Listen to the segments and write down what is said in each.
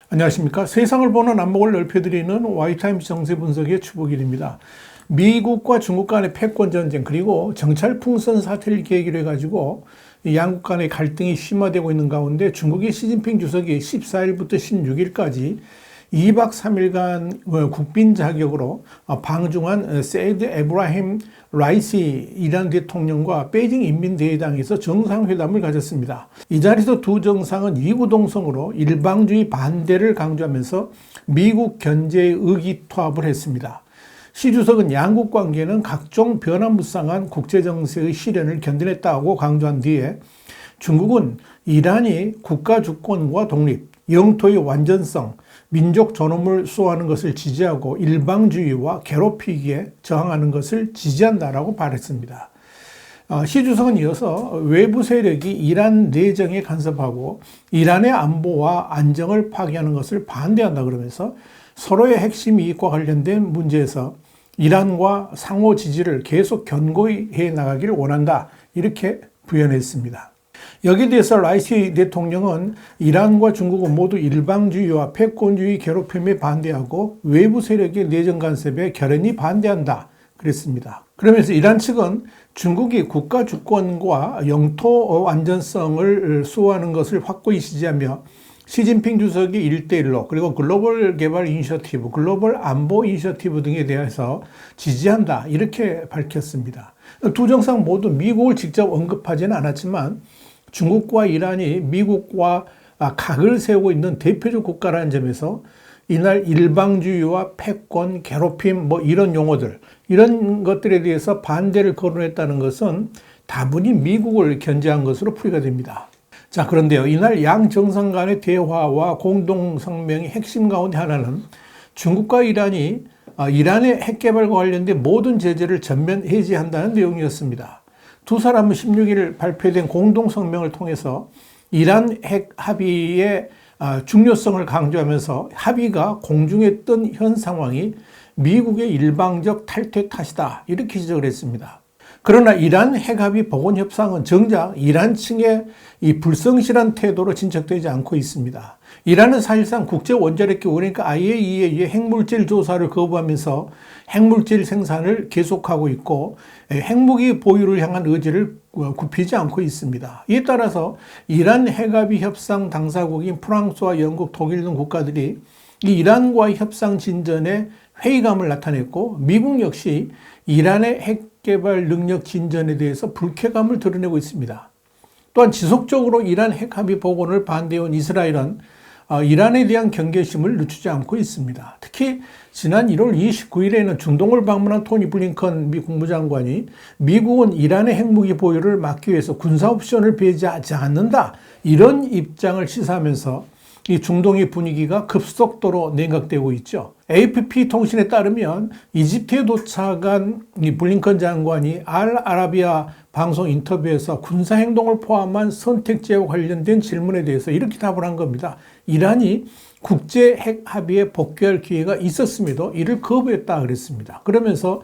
안녕하십니까. 세상을 보는 안목을 넓혀드리는 와이타임스 정세 분석의 추복일입니다. 미국과 중국 간의 패권 전쟁 그리고 정찰 풍선 사태를 계기로 해가지고 양국 간의 갈등이 심화되고 있는 가운데 중국의 시진핑 주석이 14일부터 16일까지 2박 3일간 국빈 자격으로 방중한 세이드 에브라힘 라이시 이란 대통령과 베이징 인민대회당에서 정상회담을 가졌습니다. 이 자리에서 두 정상은 이구동성으로 일방주의 반대를 강조하면서 미국 견제에 의기투합을 했습니다. 시 주석은 양국 관계는 각종 변화무쌍한 국제정세의 시련을 견뎌냈다고 강조한 뒤에 중국은 이란이 국가 주권과 독립, 영토의 완전성, 민족 존엄을 수호하는 것을 지지하고 일방주의와 괴롭히기에 저항하는 것을 지지한다라고 말했습니다. 시 주석은 이어서 외부 세력이 이란 내정에 간섭하고 이란의 안보와 안정을 파괴하는 것을 반대한다 그러면서 서로의 핵심 이익과 관련된 문제에서 이란과 상호 지지를 계속 견고히 해 나가기를 원한다 이렇게 부연했습니다. 여기에 대해서 라이시 대통령은 이란과 중국은 모두 일방주의와 패권주의 괴롭힘에 반대하고 외부 세력의 내정 간섭에 결연히 반대한다 그랬습니다. 그러면서 이란 측은 중국이 국가 주권과 영토 완전성을 수호하는 것을 확고히 지지하며 시진핑 주석이 1대1로 그리고 글로벌 개발 이니셔티브, 글로벌 안보 이니셔티브 등에 대해서 지지한다 이렇게 밝혔습니다. 두 정상 모두 미국을 직접 언급하지는 않았지만 중국과 이란이 미국과 각을 세우고 있는 대표적 국가라는 점에서 이날 일방주의와 패권, 괴롭힘 이런 용어들 이런 것들에 대해서 반대를 거론했다는 것은 다분히 미국을 견제한 것으로 풀이가 됩니다. 자, 그런데요. 이날 양 정상 간의 대화와 공동 성명의 핵심 가운데 하나는 중국과 이란이 이란의 핵개발과 관련된 모든 제재를 전면 해제한다는 내용이었습니다. 두 사람은 16일 발표된 공동 성명을 통해서 이란 핵 합의의 중요성을 강조하면서 합의가 공중에 뜬 현 상황이 미국의 일방적 탈퇴 탓이다 이렇게 지적을 했습니다. 그러나 이란 핵합의 복원 협상은 정작 이란 측의 이 불성실한 태도로 진척되지 않고 있습니다. 이란은 사실상 국제 원자력기구 그러니까 IAEA의 핵물질 조사를 거부하면서 핵물질 생산을 계속하고 있고 핵무기 보유를 향한 의지를 굽히지 않고 있습니다. 이에 따라서 이란 핵합의 협상 당사국인 프랑스와 영국, 독일 등 국가들이 이 이란과의 협상 진전에 회의감을 나타냈고 미국 역시 이란의 핵개발 능력 진전에 대해서 불쾌감을 드러내고 있습니다. 또한 지속적으로 이란 핵합의 복원을 반대해온 이스라엘은 이란에 대한 경계심을 늦추지 않고 있습니다. 특히 지난 1월 29일에는 중동을 방문한 토니 블링컨 미 국무장관이 미국은 이란의 핵무기 보유를 막기 위해서 군사 옵션을 배제하지 않는다 이런 입장을 시사하면서 이 중동의 분위기가 급속도로 냉각되고 있죠. AFP 통신에 따르면 이집트에 도착한 이 블링컨 장관이 알 아라비아 방송 인터뷰에서 군사행동을 포함한 선택지와 관련된 질문에 대해서 이렇게 답을 한 겁니다. 이란이 국제 핵 합의에 복귀할 기회가 있었음에도 이를 거부했다 그랬습니다. 그러면서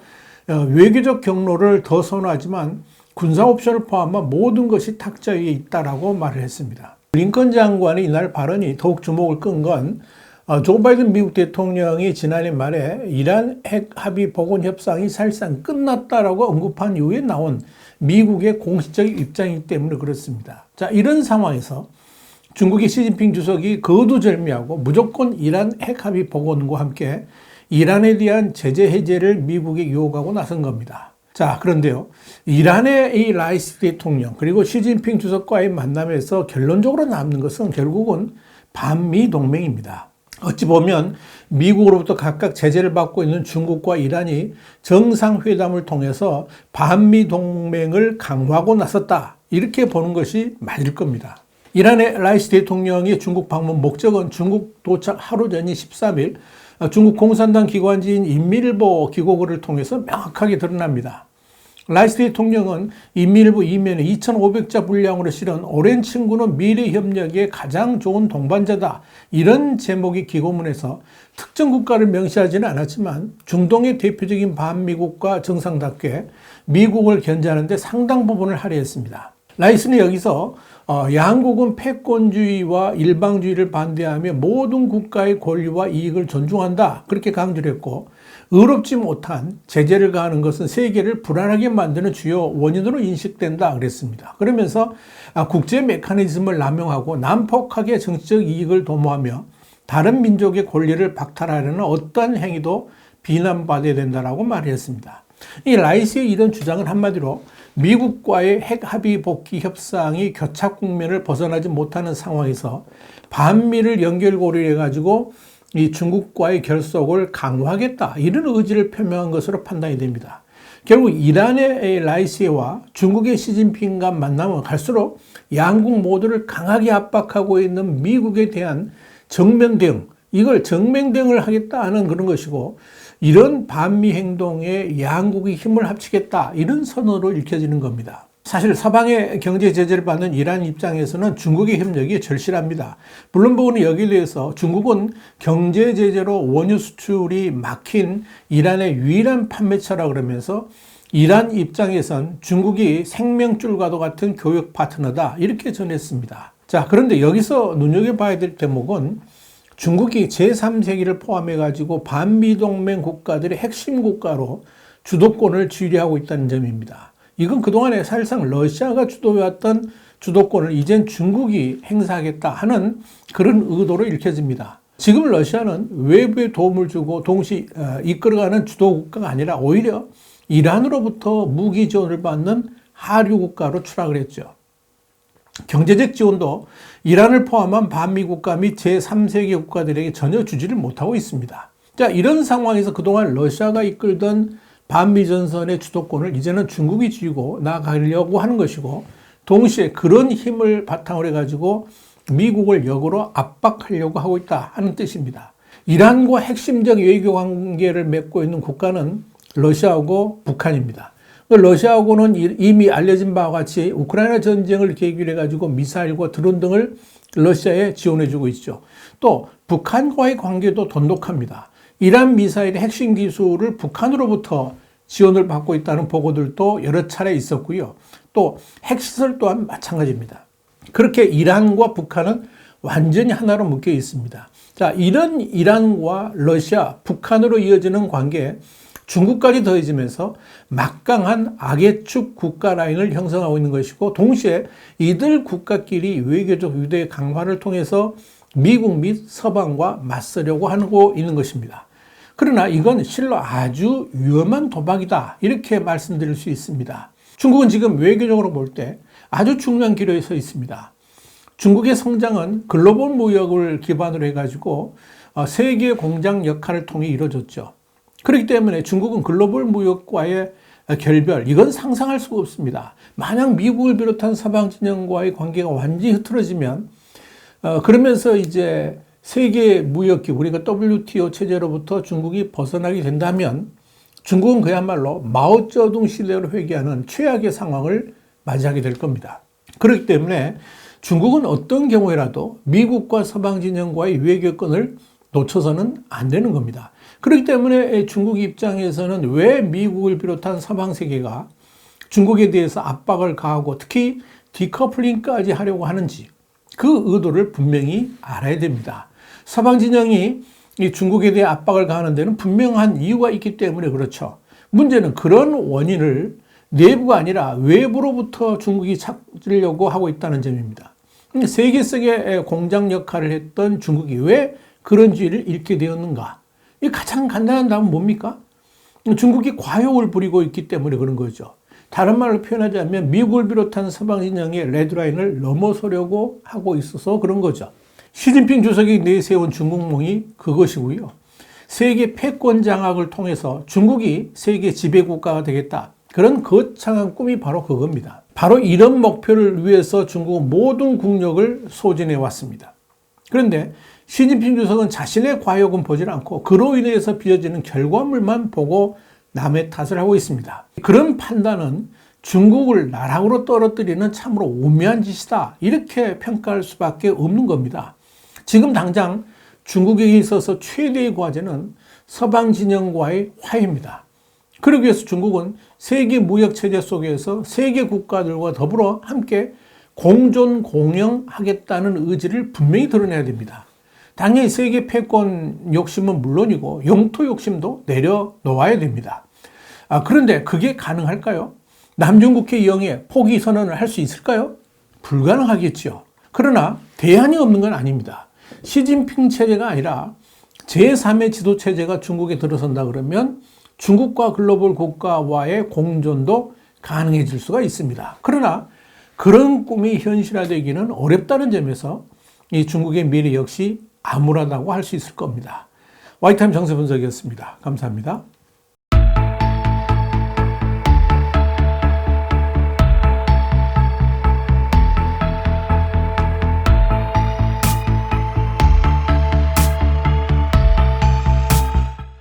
외교적 경로를 더 선호하지만 군사 옵션을 포함한 모든 것이 탁자 위에 있다라고 말을 했습니다. 블링컨 장관의 이날 발언이 더욱 주목을 끈 건 조 바이든 미국 대통령이 지난해 말에 이란 핵 합의 복원 협상이 사실상 끝났다라고 언급한 이후에 나온 미국의 공식적인 입장이기 때문에 그렇습니다. 자, 이런 상황에서 중국의 시진핑 주석이 거두절미하고 무조건 이란 핵 합의 복원과 함께 이란에 대한 제재 해제를 미국에 요구하고 나선 겁니다. 자, 그런데요. 이란의 이 라이시 대통령 그리고 시진핑 주석과의 만남에서 결론적으로 남는 것은 결국은 반미 동맹입니다. 어찌 보면 미국으로부터 각각 제재를 받고 있는 중국과 이란이 정상회담을 통해서 반미 동맹을 강화하고 나섰다 이렇게 보는 것이 맞을 겁니다. 이란의 라이시 대통령의 중국 방문 목적은 중국 도착 하루 전인 13일 중국 공산당 기관지인 인민일보 기고글을 통해서 명확하게 드러납니다. 라이스 대통령은 인민일보 이면에 2,500자 분량으로 실은 오랜 친구는 미래 협력에 가장 좋은 동반자다. 이런 제목의 기고문에서 특정 국가를 명시하지는 않았지만 중동의 대표적인 반미국가 정상답게 미국을 견제하는 데 상당 부분을 할애했습니다. 라이스는 여기서 양국은 패권주의와 일방주의를 반대하며 모든 국가의 권리와 이익을 존중한다. 그렇게 강조를 했고, 의롭지 못한 제재를 가하는 것은 세계를 불안하게 만드는 주요 원인으로 인식된다 그랬습니다. 그러면서 국제 메커니즘을 남용하고 난폭하게 정치적 이익을 도모하며 다른 민족의 권리를 박탈하려는 어떠한 행위도 비난받아야 된다라고 말했습니다. 이 라이스의 이런 주장은 한마디로 미국과의 핵 합의 복귀 협상이 교착 국면을 벗어나지 못하는 상황에서 반미를 연결고리해 가지고 이 중국과의 결속을 강화하겠다, 이런 의지를 표명한 것으로 판단이 됩니다. 결국 이란의 라이시와 중국의 시진핑과 만나면 갈수록 양국 모두를 강하게 압박하고 있는 미국에 대한 정면 대응, 이걸 정면 대응을 하겠다는 그런 것이고, 이런 반미 행동에 양국이 힘을 합치겠다, 이런 선언으로 읽혀지는 겁니다. 사실 서방의 경제 제재를 받는 이란 입장에서는 중국의 협력이 절실합니다. 블룸버그는 여기에 대해서 중국은 경제 제재로 원유 수출이 막힌 이란의 유일한 판매처라 그러면서 이란 입장에선 중국이 생명줄과도 같은 교역 파트너다, 이렇게 전했습니다. 자, 그런데 여기서 눈여겨봐야 될 대목은 중국이 제3세기를 포함해가지고 반미동맹 국가들의 핵심 국가로 주도권을 쥐려하고 있다는 점입니다. 이건 그동안에 사실상 러시아가 주도해왔던 주도권을 이젠 중국이 행사하겠다 하는 그런 의도로 읽혀집니다. 지금 러시아는 외부에 도움을 주고 동시 이끌어가는 주도국가가 아니라 오히려 이란으로부터 무기 지원을 받는 하류 국가로 추락을 했죠. 경제적 지원도 이란을 포함한 반미 국가 및 제3세계 국가들에게 전혀 주지를 못하고 있습니다. 자, 이런 상황에서 그동안 러시아가 이끌던 반미 전선의 주도권을 이제는 중국이 쥐고 나가려고 하는 것이고, 동시에 그런 힘을 바탕으로 해가지고 미국을 역으로 압박하려고 하고 있다 하는 뜻입니다. 이란과 핵심적 외교 관계를 맺고 있는 국가는 러시아하고 북한입니다. 러시아하고는 이미 알려진 바와 같이 우크라이나 전쟁을 계기로 해가지고 미사일과 드론 등을 러시아에 지원해주고 있죠. 또 북한과의 관계도 돈독합니다. 이란 미사일의 핵심 기술을 북한으로부터 지원을 받고 있다는 보고들도 여러 차례 있었고요. 또 핵시설 또한 마찬가지입니다. 그렇게 이란과 북한은 완전히 하나로 묶여 있습니다. 자, 이런 이란과 러시아, 북한으로 이어지는 관계에 중국까지 더해지면서 막강한 악의축 국가 라인을 형성하고 있는 것이고, 동시에 이들 국가끼리 외교적 유대 강화를 통해서 미국 및 서방과 맞서려고 하고 있는 것입니다. 그러나 이건 실로 아주 위험한 도박이다, 이렇게 말씀드릴 수 있습니다. 중국은 지금 외교적으로 볼 때 아주 중요한 기로에 서 있습니다. 중국의 성장은 글로벌 무역을 기반으로 해가지고 세계 공장 역할을 통해 이루어졌죠. 그렇기 때문에 중국은 글로벌 무역과의 결별, 이건 상상할 수가 없습니다. 만약 미국을 비롯한 서방 진영과의 관계가 완전히 흐트러지면 그러면서 이제 세계 무역기구, 우리가 WTO 체제로부터 중국이 벗어나게 된다면 중국은 그야말로 마오쩌둥 시대로 회귀하는 최악의 상황을 맞이하게 될 겁니다. 그렇기 때문에 중국은 어떤 경우에라도 미국과 서방 진영과의 외교권을 놓쳐서는 안 되는 겁니다. 그렇기 때문에 중국 입장에서는 왜 미국을 비롯한 서방 세계가 중국에 대해서 압박을 가하고 특히 디커플링까지 하려고 하는지, 그 의도를 분명히 알아야 됩니다. 서방 진영이 이 중국에 대해 압박을 가하는 데는 분명한 이유가 있기 때문에 그렇죠. 문제는 그런 원인을 내부가 아니라 외부로부터 중국이 찾으려고 하고 있다는 점입니다. 세계 속의 공장 역할을 했던 중국이 왜 그런 주의를 잃게 되었는가? 이 가장 간단한 답은 뭡니까? 중국이 과욕을 부리고 있기 때문에 그런 거죠. 다른 말로 표현하자면 미국을 비롯한 서방 진영의 레드라인을 넘어서려고 하고 있어서 그런 거죠. 시진핑 주석이 내세운 중국몽이 그것이고요. 세계 패권 장악을 통해서 중국이 세계 지배국가가 되겠다, 그런 거창한 꿈이 바로 그겁니다. 바로 이런 목표를 위해서 중국은 모든 국력을 소진해 왔습니다. 그런데 시진핑 주석은 자신의 과욕은 보지 않고 그로 인해서 빚어지는 결과물만 보고 남의 탓을 하고 있습니다. 그런 판단은 중국을 나락으로 떨어뜨리는 참으로 오묘한 짓이다, 이렇게 평가할 수밖에 없는 겁니다. 지금 당장 중국에 있어서 최대의 과제는 서방 진영과의 화해입니다. 그러기 위해서 중국은 세계 무역 체제 속에서 세계 국가들과 더불어 함께 공존 공영하겠다는 의지를 분명히 드러내야 됩니다. 당연히 세계 패권 욕심은 물론이고 영토 욕심도 내려놓아야 됩니다. 그런데 그게 가능할까요? 남중국해 이용에 포기 선언을 할 수 있을까요? 불가능하겠죠. 그러나 대안이 없는 건 아닙니다. 시진핑 체제가 아니라 제3의 지도 체제가 중국에 들어선다 그러면 중국과 글로벌 국가와의 공존도 가능해질 수가 있습니다. 그러나 그런 꿈이 현실화되기는 어렵다는 점에서 이 중국의 미래 역시 암울하다고 할 수 있을 겁니다. 와이타임 정세 분석이었습니다. 감사합니다.